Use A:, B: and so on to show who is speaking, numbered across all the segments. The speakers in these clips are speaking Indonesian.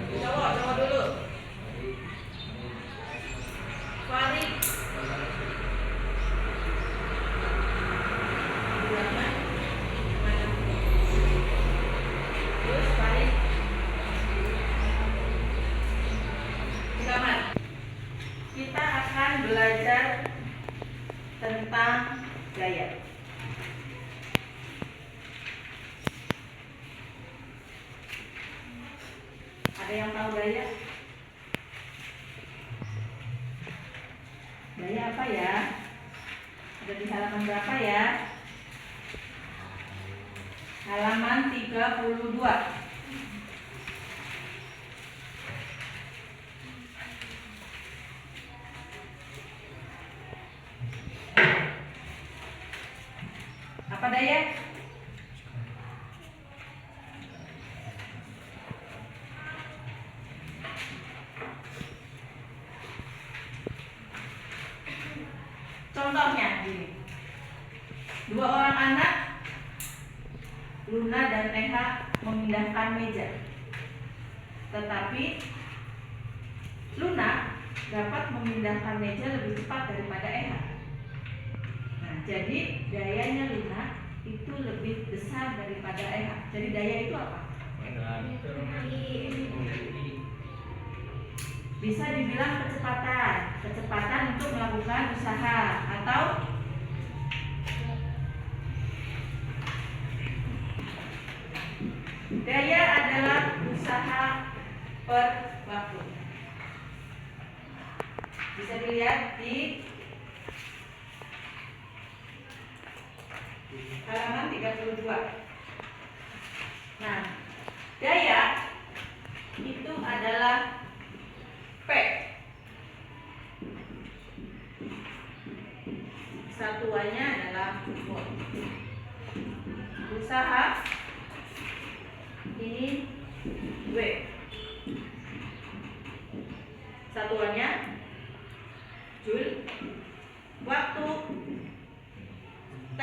A: Cowok dulu. Farid. Terus Farid. Selamat. Kita akan belajar tentang gaya. Ada yang tahu gaya? Gaya apa ya? Ada di halaman berapa ya? Halaman 32. Apa daya? Contohnya gini. Dua orang anak, Luna dan Neha, memindahkan meja. Tetapi Luna dapat memindahkan meja lebih cepat daripada Eha. Nah, jadi dayanya Luna itu lebih besar daripada Eha. Jadi daya itu apa? Bisa dibilang kecepatan untuk melakukan usaha, atau daya adalah usaha per waktu. Bisa dilihat di halaman 32. Nah, daya itu adalah P. Satuannya adalah watt. Usaha ini W. Satuannya Joule. Waktu T.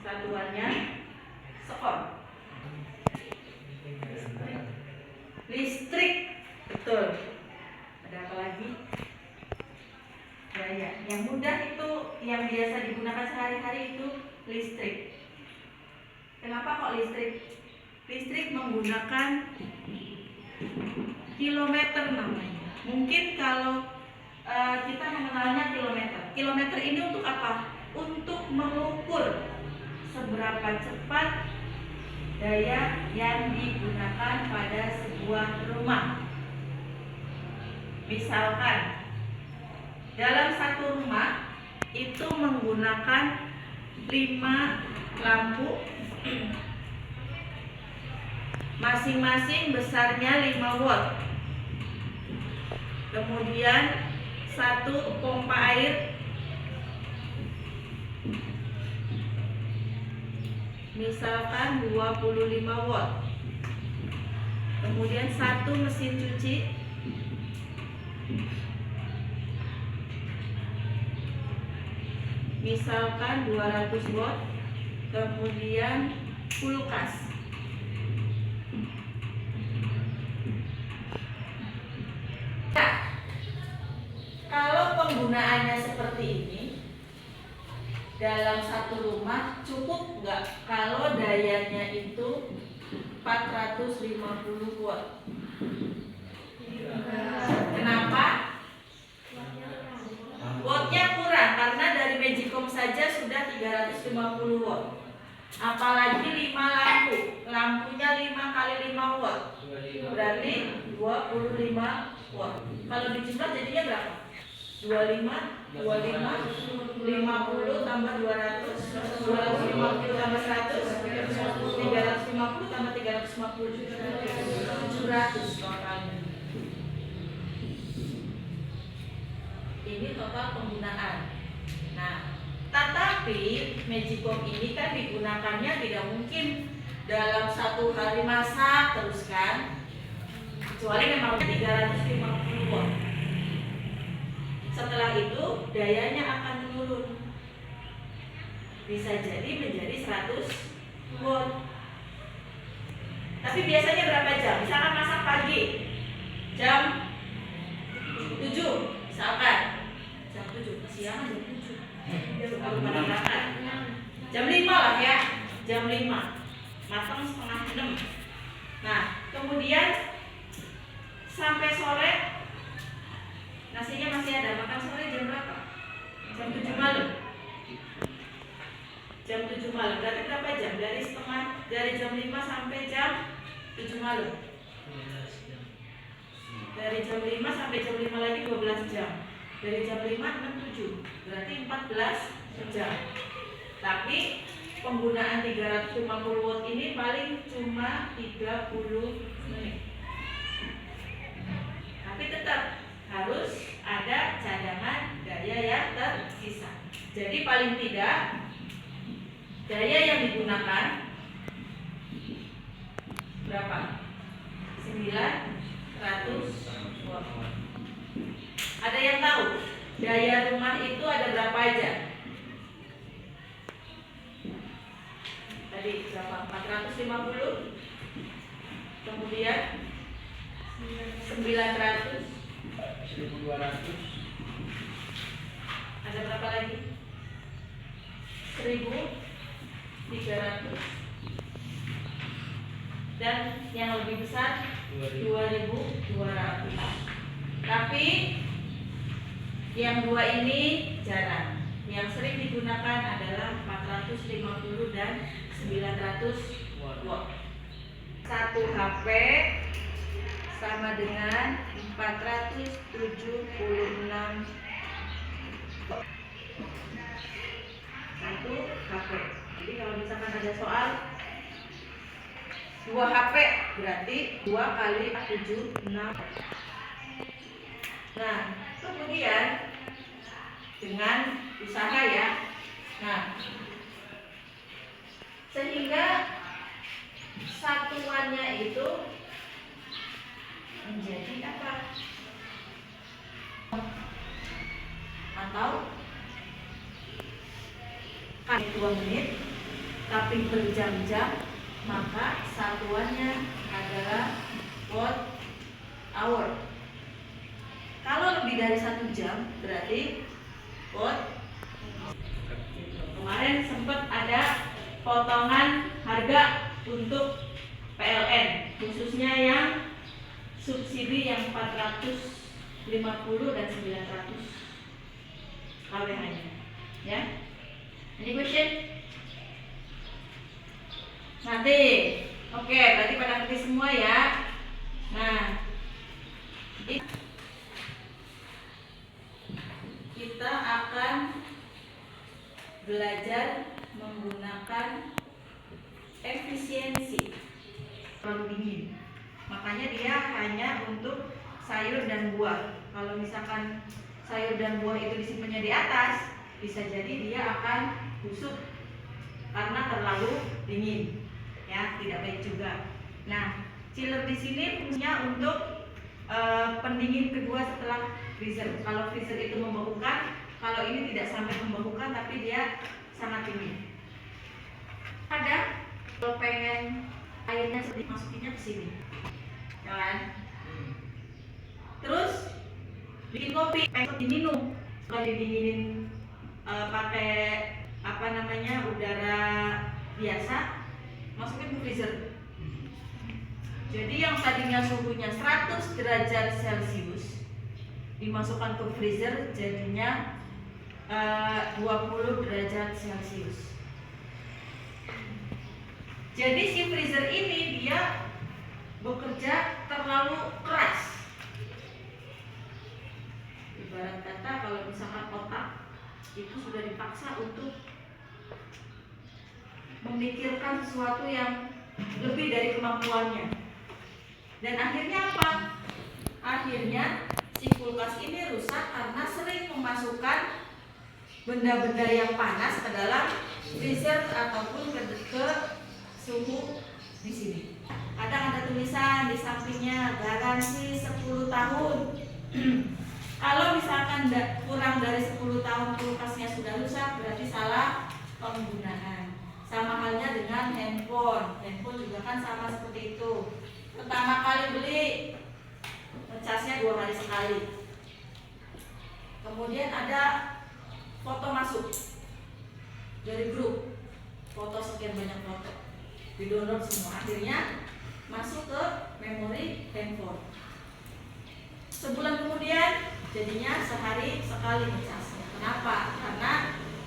A: Satuannya sekon. Listrik, betul. Ada apa lagi? Daya. Yang mudah itu, yang biasa digunakan sehari-hari itu listrik. Kenapa kok listrik? Listrik menggunakan kilometer namanya. Mungkin kalau kita mengenalnya kilometer. Kilometer ini untuk apa? Untuk mengukur seberapa cepat daya yang digunakan pada sebuah rumah. Misalkan dalam satu rumah itu menggunakan 5 lampu, masing-masing besarnya 5 watt. Kemudian 1 pompa air, misalkan 25 watt. Kemudian 1 mesin cuci, misalkan 200 watt. Kemudian kulkas. Nah, kalau penggunaannya seperti ini dalam satu rumah, cukup nggak kalau dayanya itu 450 watt? Kenapa? Wattnya kurang karena dari Magicom saja sudah 350 watt. Apalagi 5 lampu, lampunya 5 kali 5 watt, berarti 25 watt. Kalau dijumlah jadinya berapa? 25, 50 tambah 200, 250 tambah 100, 350 tambah 350, 700 totalnya. Ini total penggunaan. Nah, tetapi Magicom ini kan digunakannya tidak mungkin dalam satu hari masak terus kan, kecuali memang 350 watt. Setelah itu dayanya akan menurun, bisa jadi menjadi 100 watt. Tapi biasanya berapa jam? Misalkan masak pagi jam 7, misalkan jam 7, siang jam 7. Baru pada berangkat. Jam 5 lah ya. Jam 5. Matang setengah 6. Nah, kemudian sampai sore nasinya masih ada. Makan sore jam berapa? Jam 7 malam. Jam 7 malam. Berarti berapa jam? Dari jam 5 sampai jam 7 malam. Dari jam 5 sampai jam 5 lagi 12 jam. Dari jam 5 6 7. Berarti 14 jam. Tapi penggunaan 350 watt ini paling cuma 30 menit. Tapi tetap harus ada cadangan daya yang tersisa. Jadi paling tidak daya yang digunakan berapa? 900 watt. Ada yang tahu daya rumah itu ada berapa aja? Tadi berapa? 450. Kemudian 900,
B: 1200.
A: ada berapa lagi? 1300. Dan yang lebih besar 2200. Tapi yang dua ini jarang. Yang sering digunakan adalah 450 dan 900 watt. 1 HP sama dengan 476 watt. 1 HP. Jadi kalau misalkan ada soal 2 HP berarti 2 kali 76. Nah, kemudian dengan usaha ya. Nah, sehingga satuannya itu menjadi apa? Atau kan 2 menit tapi berjam-jam, maka satuannya adalah watt hour. Kalau lebih dari 1 jam berarti watt. Kemarin sempat ada potongan harga untuk PLN, khususnya yang subsidi yang 450 dan 900 kWh-nya. Ya. Any question? Nanti. Oke, berarti pada ngerti semua ya. Nah, kita akan belajar menggunakan efisiensi terlalu dingin. Makanya dia hanya untuk sayur dan buah. Kalau misalkan sayur dan buah itu disimpannya di atas, bisa jadi dia akan busuk karena terlalu dingin. Ya, tidak baik juga. Nah, chiller di sini fungsinya untuk pendingin kedua setelah freezer. Kalau freezer itu membekukan, kalau ini tidak sampai membekukan tapi dia sangat dingin. Ada kalau pengen airnya sedikit masukinnya ke sini, ya kan? Terus bikin kopi, pengen diminum, kalau didinginin pakai apa namanya udara biasa, masukin ke freezer. Jadi yang tadinya suhunya 100 derajat Celcius dimasukkan ke freezer jadinya 20 derajat Celcius. Jadi si freezer ini dia bekerja terlalu keras. Ibarat kata kalau misalkan otak itu sudah dipaksa untuk memikirkan sesuatu yang lebih dari kemampuannya. Dan akhirnya apa? Akhirnya si kulkas ini rusak karena sering memasukkan benda-benda yang panas ke dalam freezer ataupun ke suhu di sini. Kadang ada tulisan di sampingnya garansi 10 tahun. Kalau misalkan kurang dari 10 tahun kulkasnya sudah rusak, berarti salah penggunaan. Sama halnya dengan handphone. Handphone juga kan sama seperti itu. Pertama kali beli, ngecasnya 2 hari sekali. Kemudian ada foto masuk dari grup, foto sekian banyak foto, di-download semua. Akhirnya masuk ke memori handphone. Sebulan kemudian jadinya sehari sekali ngecasnya. Kenapa? Karena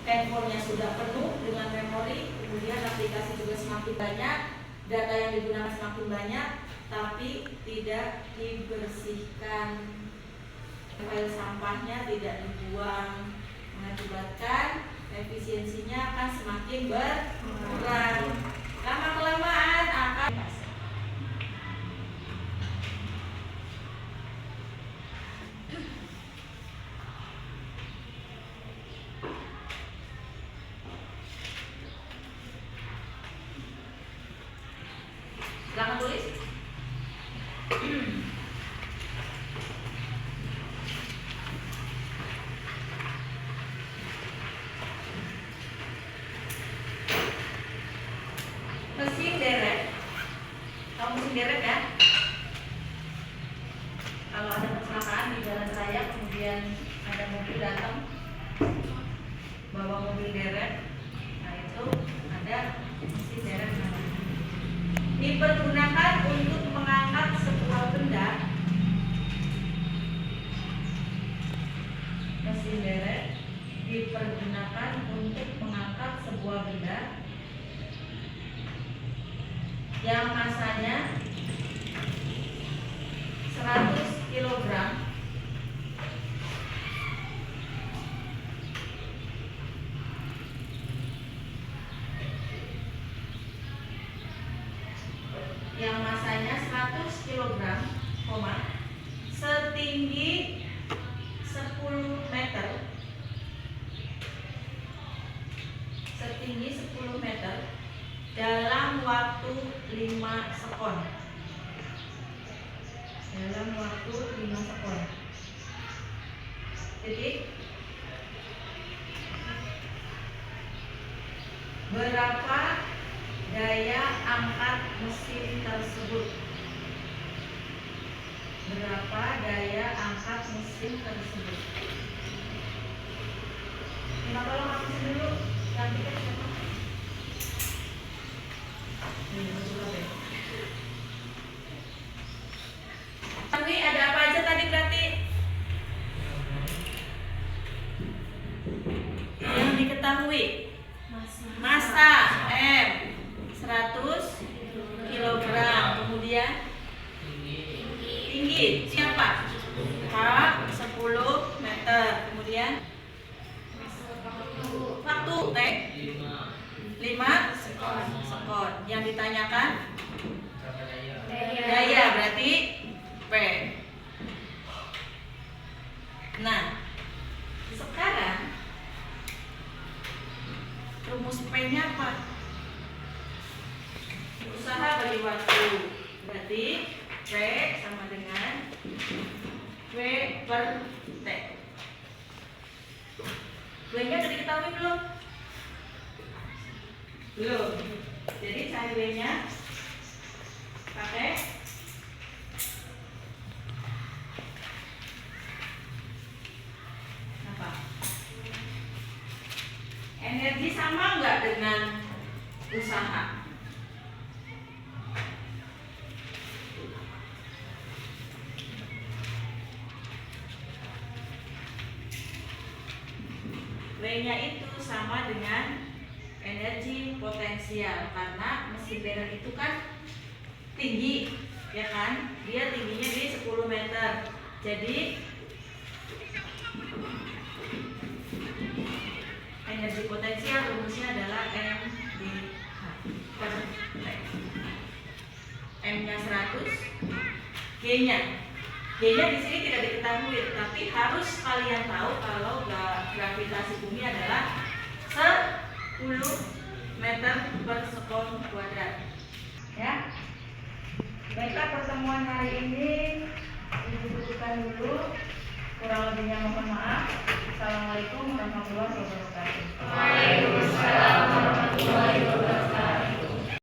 A: handphonenya sudah penuh dengan memori, kemudian aplikasi juga semakin banyak, data yang digunakan semakin banyak, tapi tidak dibersihkan, file sampahnya tidak dibuang, mengakibatkan efisiensinya akan semakin berkurang. Lama-kelamaan akan silakan tulis. Mesin derek. Tahu mesin derek ya? Kalau ada kecelakaan di jalan raya, kemudian ada mobil datang bawa mobil derek, nah itu ada mesin derek namanya. Dipergunakan untuk mengangkat sebuah benda. Mesin derek dipergunakan untuk mengangkat sebuah benda yang masanya 100 kg setinggi 10 meter, dalam waktu 5 sekon. Jadi berapa daya angkat mesin tersebut? Minta tolong habisin dulu. Yang tiket siapa? Tapi ada apa aja tadi berarti? Yang diketahui massa M 100 kg, kemudian tinggi siapa? H 10 meter, kemudian waktu T 5 sekon. Yang ditanyakan daya, berarti P. Nah, sekarang rumus P-nya apa? Usaha bagi waktu, berarti P sama dengan W per T. W-nya sudah diketahui belum? Belum. Jadi cari W-nya pakai apa? Energi sama enggak dengan usaha? W-nya itu sama dengan energi potensial, karena mesin derek itu kan tinggi, ya kan? Dia tingginya di 10 meter. Jadi energi potensial rumusnya adalah M di H per T. M-nya 100, G-nya di sini tidak diketahui, tapi harus kalian tahu kalau gravitasi bumi adalah 10 meter per sekon kuadrat. Ya. Baiklah, pertemuan hari ini dicukupkan dulu. Kurang lebihnya mohon maaf. Assalamualaikum warahmatullahi wabarakatuh.